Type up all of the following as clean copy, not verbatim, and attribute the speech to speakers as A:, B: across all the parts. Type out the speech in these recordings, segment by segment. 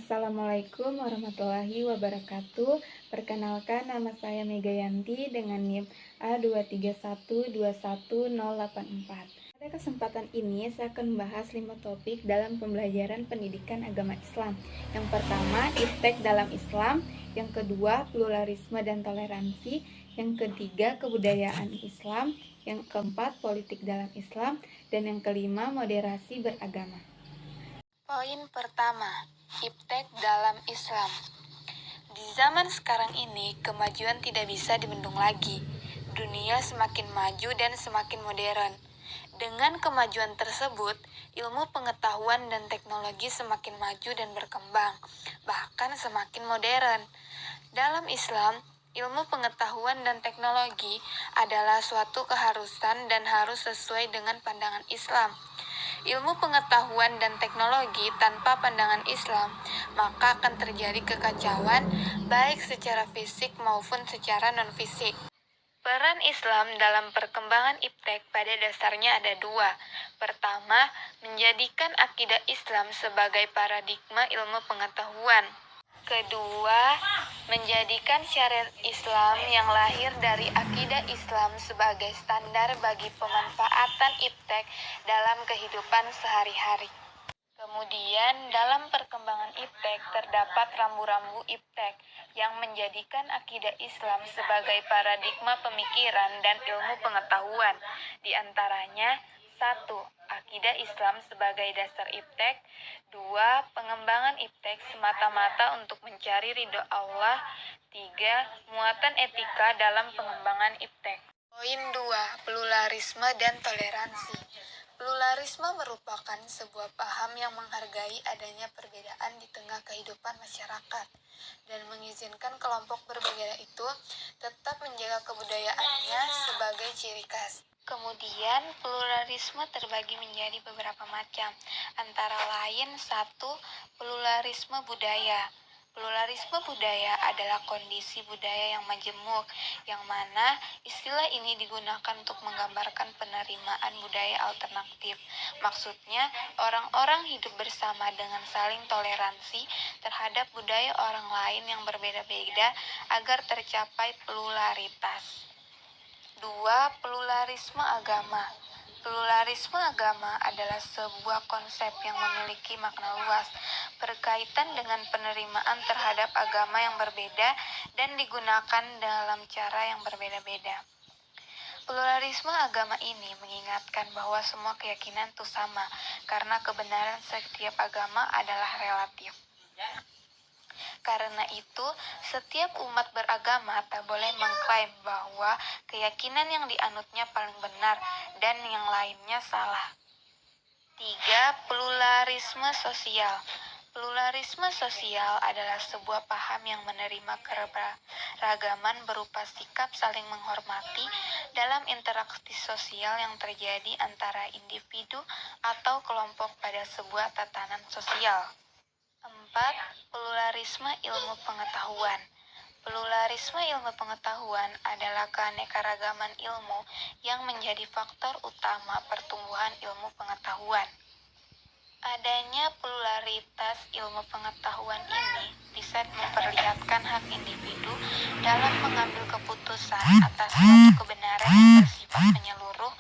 A: Assalamualaikum warahmatullahi wabarakatuh. Perkenalkan, nama saya Megayanti dengan NIM A231211084. Pada kesempatan ini saya akan membahas 5 topik dalam pembelajaran pendidikan agama Islam. Yang pertama, iptek dalam Islam. Yang kedua, pluralisme dan toleransi. Yang ketiga, kebudayaan Islam. Yang keempat, politik dalam Islam. Dan yang kelima, moderasi beragama.
B: Poin pertama, iptek dalam Islam. Di zaman sekarang ini, kemajuan tidak bisa dibendung lagi. Dunia semakin maju dan semakin modern. Dengan kemajuan tersebut, ilmu pengetahuan dan teknologi semakin maju dan berkembang, bahkan semakin modern. Dalam Islam, ilmu pengetahuan dan teknologi adalah suatu keharusan dan harus sesuai dengan pandangan Islam. Ilmu pengetahuan dan teknologi tanpa pandangan Islam, maka akan terjadi kekacauan baik secara fisik maupun secara non-fisik. Peran Islam dalam perkembangan iptek pada dasarnya ada dua. Pertama, menjadikan akidah Islam sebagai paradigma ilmu pengetahuan. Kedua, menjadikan syariat Islam yang lahir dari akidah Islam sebagai standar bagi pemanfaatan iptek dalam kehidupan sehari-hari. Kemudian, dalam perkembangan iptek terdapat rambu-rambu iptek yang menjadikan akidah Islam sebagai paradigma pemikiran dan ilmu pengetahuan. Di antaranya, 1. Akidah Islam sebagai dasar iptek. 2. Pengembangan iptek semata-mata untuk mencari ridho Allah. 3. Muatan etika dalam pengembangan iptek. Poin 2. Pluralisme dan toleransi. Pluralisme merupakan sebuah paham yang menghargai adanya perbedaan di tengah kehidupan masyarakat dan mengizinkan kelompok berbeda itu tetap menjaga kebudayaannya sebagai ciri khas. Kemudian, pluralisme terbagi menjadi beberapa macam, antara lain 1. Pluralisme budaya. Pluralisme budaya adalah kondisi budaya yang majemuk, yang mana istilah ini digunakan untuk menggambarkan penerimaan budaya alternatif. Maksudnya, orang-orang hidup bersama dengan saling toleransi terhadap budaya orang lain yang berbeda-beda agar tercapai pluralitas. 2. Pluralisme agama. Pluralisme agama adalah sebuah konsep yang memiliki makna luas berkaitan dengan penerimaan terhadap agama yang berbeda dan digunakan dalam cara yang berbeda-beda. Pluralisme agama ini mengingatkan bahwa semua keyakinan itu sama, karena kebenaran setiap agama adalah relatif. Karena itu, setiap umat beragama tak boleh mengklaim bahwa keyakinan yang dianutnya paling benar dan yang lainnya salah. 3. Pluralisme sosial. Pluralisme sosial adalah sebuah paham yang menerima keberagaman berupa sikap saling menghormati dalam interaksi sosial yang terjadi antara individu atau kelompok pada sebuah tatanan sosial. 4. Pluralisme ilmu pengetahuan. Pluralisme ilmu pengetahuan adalah keanekaragaman ilmu yang menjadi faktor utama pertumbuhan ilmu pengetahuan. Adanya pluralitas ilmu pengetahuan ini bisa memperlihatkan hak individu dalam mengambil keputusan atas suatu kebenaran yang bersifat menyeluruh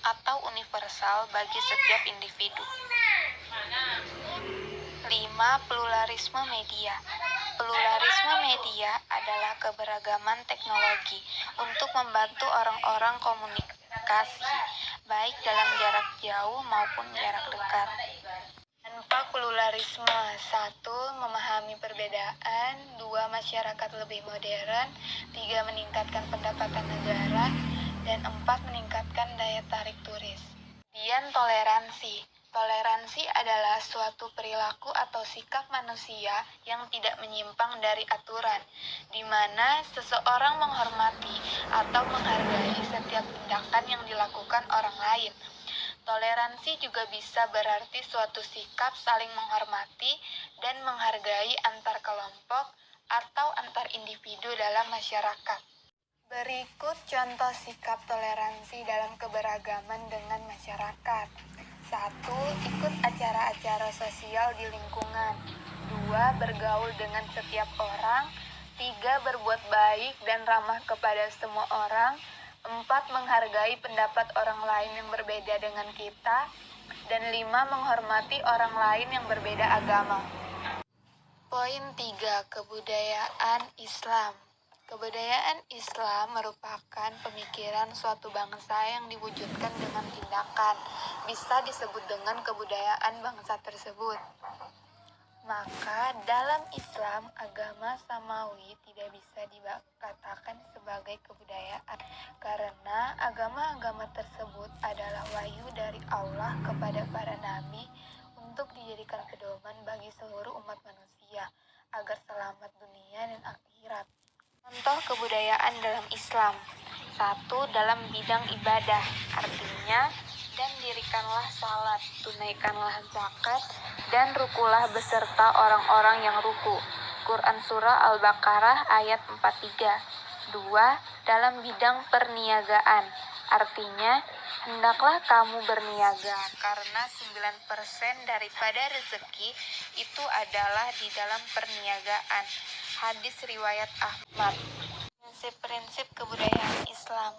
B: atau universal bagi setiap individu. 5. Pluralisme media. Pluralisme media adalah keberagaman teknologi untuk membantu orang-orang komunikasi, baik dalam jarak jauh maupun jarak dekat. Tanpa pluralisme, 1. Memahami perbedaan. 2. Masyarakat lebih modern. 3. Meningkatkan pendapatan negara. Dan 4. Meningkatkan daya tarik turis. Kemudian toleransi. Toleransi adalah suatu perilaku atau sikap manusia yang tidak menyimpang dari aturan, di mana seseorang menghormati atau menghargai setiap tindakan yang dilakukan orang lain. Toleransi juga bisa berarti suatu sikap saling menghormati dan menghargai antar kelompok atau antar individu dalam masyarakat. Berikut contoh sikap toleransi dalam keberagaman dengan masyarakat. 1. Ikut acara-acara sosial di lingkungan. 2. 2. Bergaul dengan setiap orang. 3. Berbuat baik dan ramah kepada semua orang. 4. Menghargai pendapat orang lain yang berbeda dengan kita. Dan 5. Menghormati orang lain yang berbeda agama. Poin 3. Kebudayaan Islam. Kebudayaan Islam merupakan pemikiran suatu bangsa yang diwujudkan dengan tindakan. Bisa disebut dengan kebudayaan bangsa tersebut. Maka dalam Islam, agama samawi tidak bisa dikatakan sebagai kebudayaan karena agama-agama tersebut adalah wahyu dari Allah kepada para nabi untuk dijadikan pedoman bagi seluruh umat manusia agar selamat dunia dan akhirat. Contoh kebudayaan dalam Islam. 1. Dalam bidang ibadah, artinya dan dirikanlah salat, tunaikanlah zakat, dan rukulah beserta orang-orang yang ruku. Quran Surah Al-Baqarah ayat 43. 2. Dalam bidang perniagaan, artinya hendaklah kamu berniaga, karena 9% daripada rezeki itu adalah di dalam perniagaan. Hadis riwayat Ahmad. Prinsip-prinsip kebudayaan Islam.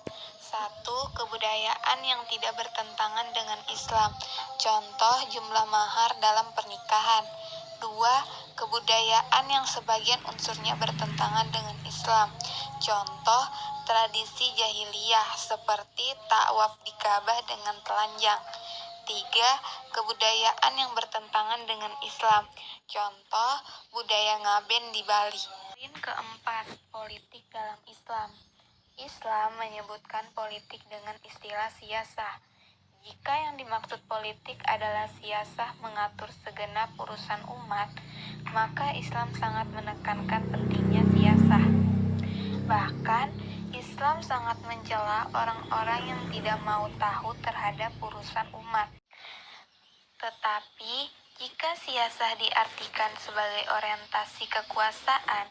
B: 1. Kebudayaan yang tidak bertentangan dengan Islam. Contoh jumlah mahar dalam pernikahan. 2. Kebudayaan yang sebagian unsurnya bertentangan dengan Islam. Contoh tradisi jahiliyah seperti takwaf di Ka'bah dengan telanjang. 3. Kebudayaan yang bertentangan dengan Islam. Contoh budaya ngaben di Bali. Poin keempat, politik dalam Islam. Islam menyebutkan politik dengan istilah siyasah. Jika yang dimaksud politik adalah siyasah mengatur segenap urusan umat, maka Islam sangat menekankan pentingnya siyasah. Bahkan, Islam sangat mencela orang-orang yang tidak mau tahu terhadap urusan umat. Tetapi, jika siyasah diartikan sebagai orientasi kekuasaan,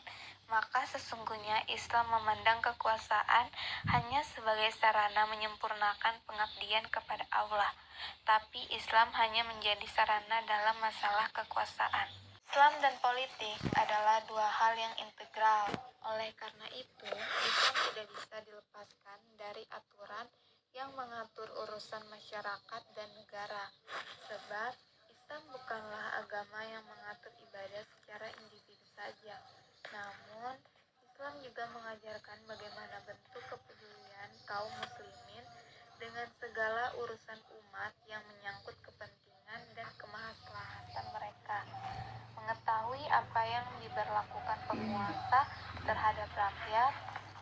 B: maka sesungguhnya Islam memandang kekuasaan hanya sebagai sarana menyempurnakan pengabdian kepada Allah, tapi Islam hanya menjadi sarana dalam masalah kekuasaan. Islam dan politik adalah dua hal yang integral. Oleh karena itu, Islam tidak bisa dilepaskan dari aturan yang mengatur urusan masyarakat dan negara. Sebab, Islam bukanlah agama yang mengatur ibadah secara individu saja. Namun, Islam juga mengajarkan bagaimana bentuk kepedulian kaum muslimin dengan segala urusan umat yang menyangkut kepentingan dan kemaslahatan mereka. Mengetahui apa yang diberlakukan penguasa terhadap rakyat,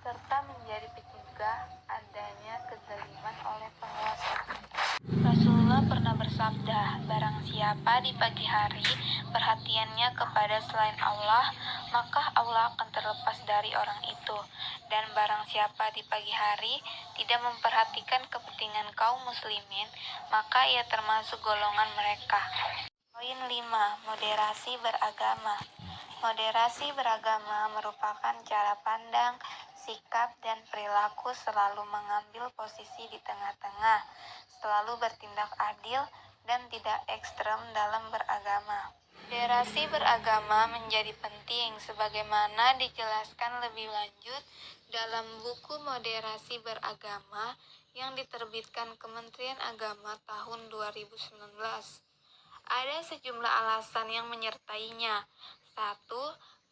B: serta menjadi pencegah adanya kezaliman oleh penguasa. Rasulullah pernah bersabda, barang siapa di pagi hari perhatiannya kepada selain Allah, maka Allah akan terlepas dari orang itu. Dan barang siapa di pagi hari tidak memperhatikan kepentingan kaum muslimin, maka ia termasuk golongan mereka. Poin 5. Moderasi beragama. Moderasi beragama merupakan cara pandang, sikap, dan perilaku selalu mengambil posisi di tengah-tengah, selalu bertindak adil, dan tidak ekstrem dalam beragama. Moderasi beragama menjadi penting sebagaimana dijelaskan lebih lanjut dalam buku Moderasi Beragama yang diterbitkan Kementerian Agama tahun 2019. Ada sejumlah alasan yang menyertainya. 1.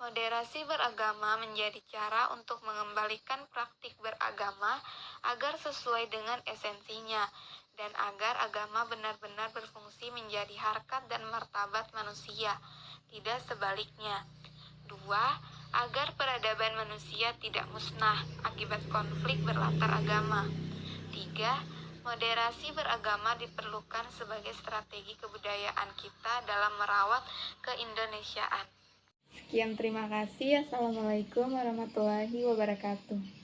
B: Moderasi beragama menjadi cara untuk mengembalikan praktik beragama agar sesuai dengan esensinya dan agar agama benar-benar berfungsi menjadi harkat dan martabat manusia, tidak sebaliknya. 2. Agar peradaban manusia tidak musnah akibat konflik berlatar agama. 3. Moderasi beragama diperlukan sebagai strategi kebudayaan kita dalam merawat keindonesiaan.
A: Sekian, terima kasih. Assalamualaikum warahmatullahi wabarakatuh.